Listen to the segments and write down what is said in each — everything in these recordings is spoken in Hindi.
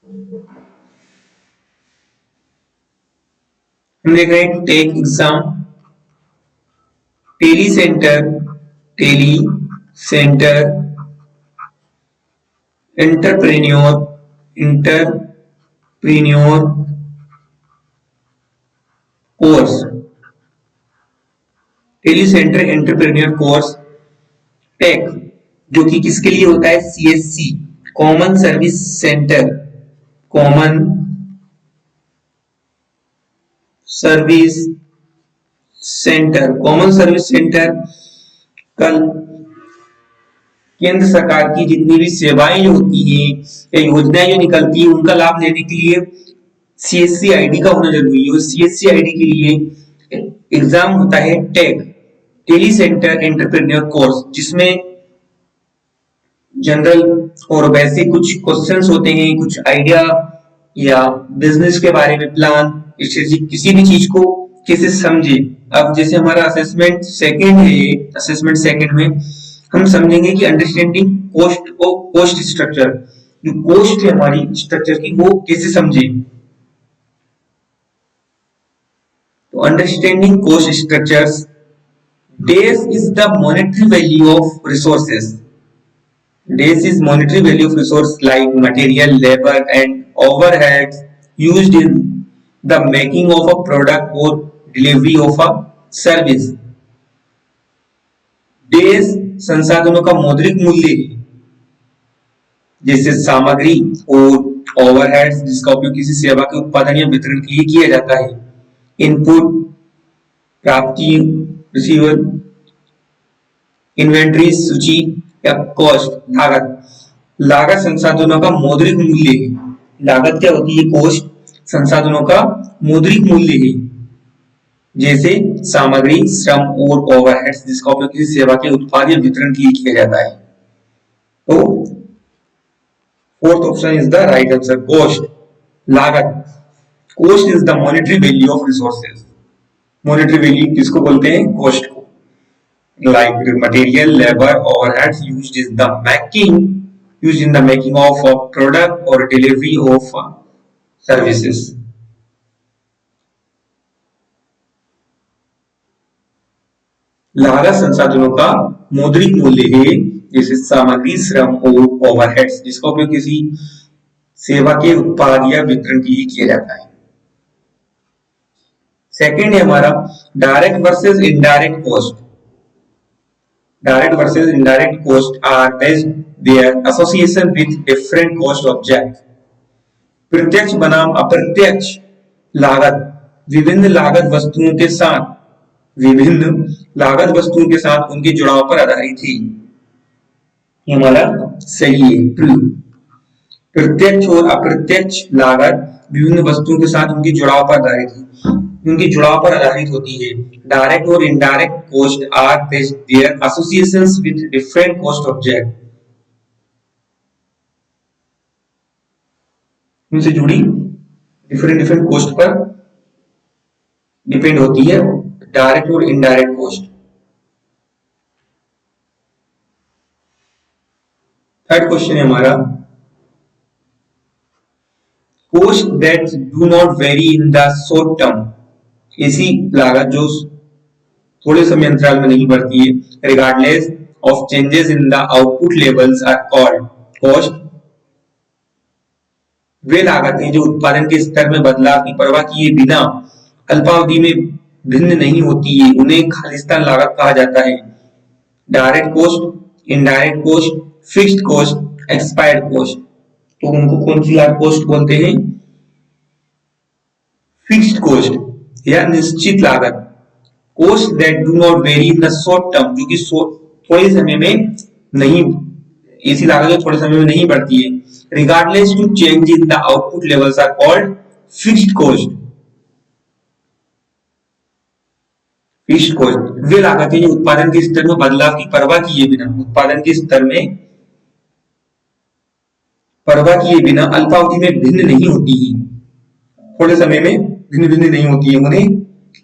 हम देख रहे हैं TEC exam, telecentre, telecentre entrepreneur, entrepreneur course, telecentre entrepreneur course TEC, जो कि किसके लिए होता है, CSC, common service centre, common service centre, common service centre कल केंद्र सरकार की जितनी भी सेवाएं जो होती हैं या योजनाएं जो निकलती है उनका लाभ लेने के लिए सीएससी आईडी का होना जरूरी है। और सीएससी आईडी के लिए एग्जाम होता है TEC, telecentre entrepreneur course, जिसमें जनरल और वैसे कुछ क्वेश्चंस होते हैं, कुछ आइडिया या बिजनेस के बारे में प्लान, स्ट्रेटेजी, किसी भी चीज को कैसे समझे। अब जैसे हमारा असेसमेंट सेकंड है, असेसमेंट सेकंड में हम समझेंगे कि अंडरस्टैंडिंग कोस्ट और कोस्ट स्ट्रक्चर, जो कोस्ट है हमारी स्ट्रक्चर की, वो कैसे समझे। तो understanding cost structures, days is the monetary value of resources, days is monetary value of resource like material, labor and overheads used in the making of a product or delivery of a service. days संसाधनों का मौद्रिक मूल्य है, जैसे सामग्री, और ओवरहेड्स जिसका उपयोग किसी सेवा के उत्पादन या वितरण के लिए किया जाता है, इनपुट प्राप्ति, रिसीवर, इन्वेंट्री सूची या कॉस्ट लागत, लागत संसाधनों का मौद्रिक मूल्य है। लागत क्या होती है, कॉस्ट संसाधनों का मौद्रिक मूल्य है, जैसे सामग्री, श्रम और ओवरहेड्स जिसका उपयोग किसी सेवा के उत्पाद या वितरण के लिए किया जाता है। तो fourth option is the right answer, cost, लागत। Cost is the monetary value of resources, monetary value किसको बोलते हैं, कॉस्ट को। Like material, labor, overheads used in the making of a product or delivery of services. लागत संसाधनों का मौद्रिक मूल्य है, जैसे सामग्री, श्रम और ओवरहेड्स जिसका उपयोग किसी सेवा के उत्पाद या वितरण के लिए किया जाता है। सेकंड है हमारा direct versus indirect cost. Direct versus indirect cost are based their association with different cost object. प्रत्यक्ष बनाम अप्रत्यक्ष लागत, विभिन्न लागत वस्तुओं के साथ, विभिन्न लागत वस्तुओं के साथ उनके जुड़ाव पर आधारित है। ये हमारा सही है, ट्रू। प्रत्यक्ष और अप्रत्यक्ष लागत विभिन्न वस्तुओं के साथ उनके जुड़ाव पर आधारित है, उनके जुड़ाव पर आधारित होती है। डायरेक्ट और indirect cost are based their associations with different cost object, उनसे जुड़ी डिफरेंट कॉस्ट पर डिपेंड होती है डायरेक्ट और इनडायरेक्ट कॉस्ट। थर्ड क्वेश्चन है हमारा, cost that do not very in the short term, ऐसी लागत जो थोड़े समय अंतराल में नहीं बढ़ती है, regardless of changes in the output levels are called cost. वे लागतें जो उत्पादन के स्तर में बदलाव की परवाह किए बिना अल्पावधि में भिन्न नहीं होती है, उन्हें खालिस्तान लागत कहा जाता है। Direct cost, indirect cost, fixed cost, expired cost. तो उनको कौन सी लागत कॉस्ट बोलते हैं, फिक्स्ड कॉस्ट या निश्चित लागत। Cost that do not very in the short term, जो कि थोड़े समय में नहीं, ऐसी लागत जो थोड़े समय में नहीं बढ़ती है। Regardless to change in the output levels are called fixed cost. Fixed cost वे लागतें जो उत्पादन के स्तर में बदलाव की परवाह किए बिना, उत्पादन के स्तर में परवाह किए बिना अल्पावधि में भिन्न नहीं होती है, थोड़े समय में भिन्न नहीं होती है, उन्हें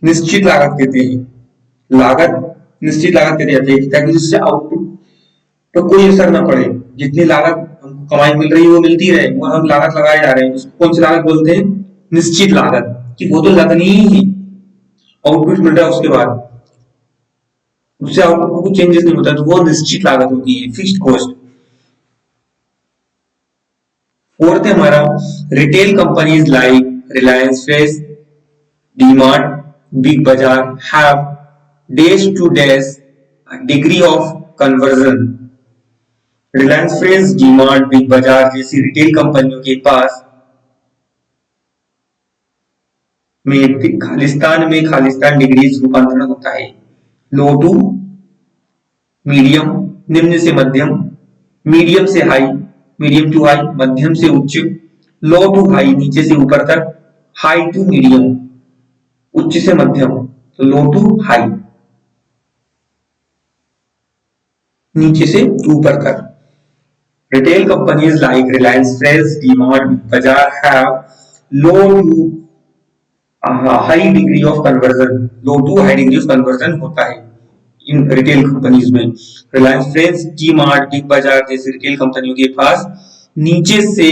निश्चित लागत कहते हैं। लागत निश्चित लागत कहते हैं ताकि जिससे आउटपुट पर कोई असर ना पड़े। जितनी लागत हमको कमाई मिल रही है वो मिलती रहे, वो हम लागत लगाए जा रहे हैं, उसको कौन सी लागत बोलते हैं? निश्चित लागत, कि वो तो लगनी ही है, आउटपुट मिल रहा है उसके बाद, उससे आउटपुट में कुछ चेंजेस नहीं होता, तो वो निश्चित लागत होती है, फिक्स्ड कॉस्ट। फोर्थ है हमारा retail companies like Reliance Fresh, DMart, Big Bazaar have dash to dash degree of conversion. Reliance Fresh, DMart, Big Bazaar जैसी रिटेल कंपनियों के पास में खालिस्तान डिग्रीज रूपांतरण होता है। लो टू मीडियम, निम्न से मध्यम, मीडियम से हाई, मीडियम टू हाई, मध्यम से उच्च, लो टू हाई नीचे से ऊपर तक, हाई टू मीडियम उच्च से मध्यम, तो लो टू हाई नीचे से ऊपर तक। Retail companies like Reliance Fresh, DMart, Bazaar have low to high degree of conversion, low to high degree of conversion होता है इन रिटेल कंपनीज में। रिलायंस फ्रेश, डी मार्ट, बिग बाजार जैसी रिटेल कंपनियों के पास नीचे से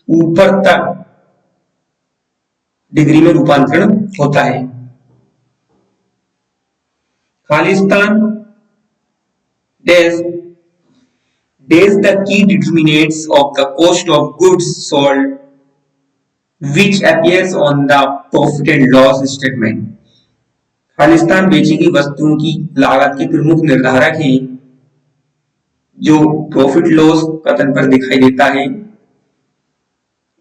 ऊपर तक डिग्री में रूपांतरण होता है। Khalistan dash the key determinants of the cost of goods sold which appears on the profit and loss statement। Khalistan बेची गई वस्तुओं की लागत के प्रमुख निर्धारक हैं, जो प्रॉफिट लॉस कथन पर दिखाई देता है।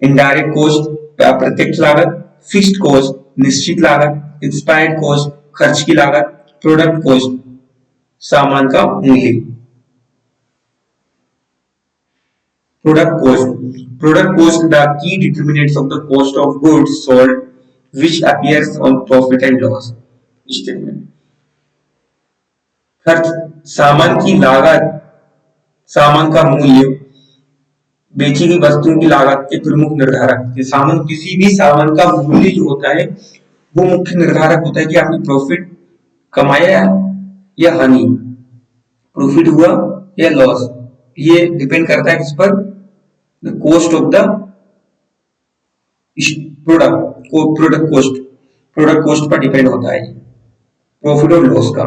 इनडायरेक्ट कॉस्ट अप्रत्यक्ष लागत, फिक्स्ड कॉस्ट निश्चित लागत, एक्सपायर्ड कॉस्ट खर्च की लागत, प्रोडक्ट कॉस्ट सामान का मूल्य। Product cost the key determinants of the cost of goods sold which appears on profit and loss statement। खर्च सामान की लागत, सामान का मूल्य बेची गई वस्तुओं की लागत के प्रमुख निर्धारक। सामान किसी भी सामान का मूल्य जो होता है वो मुख्य निर्धारक होता है कि आपने प्रॉफिट कमाया या हानि, प्रॉफिट हुआ या लॉस, ये डिपेंड करता है किस पर? The cost of the product cost पर डिपेंड होता है प्रॉफिट और लॉस का।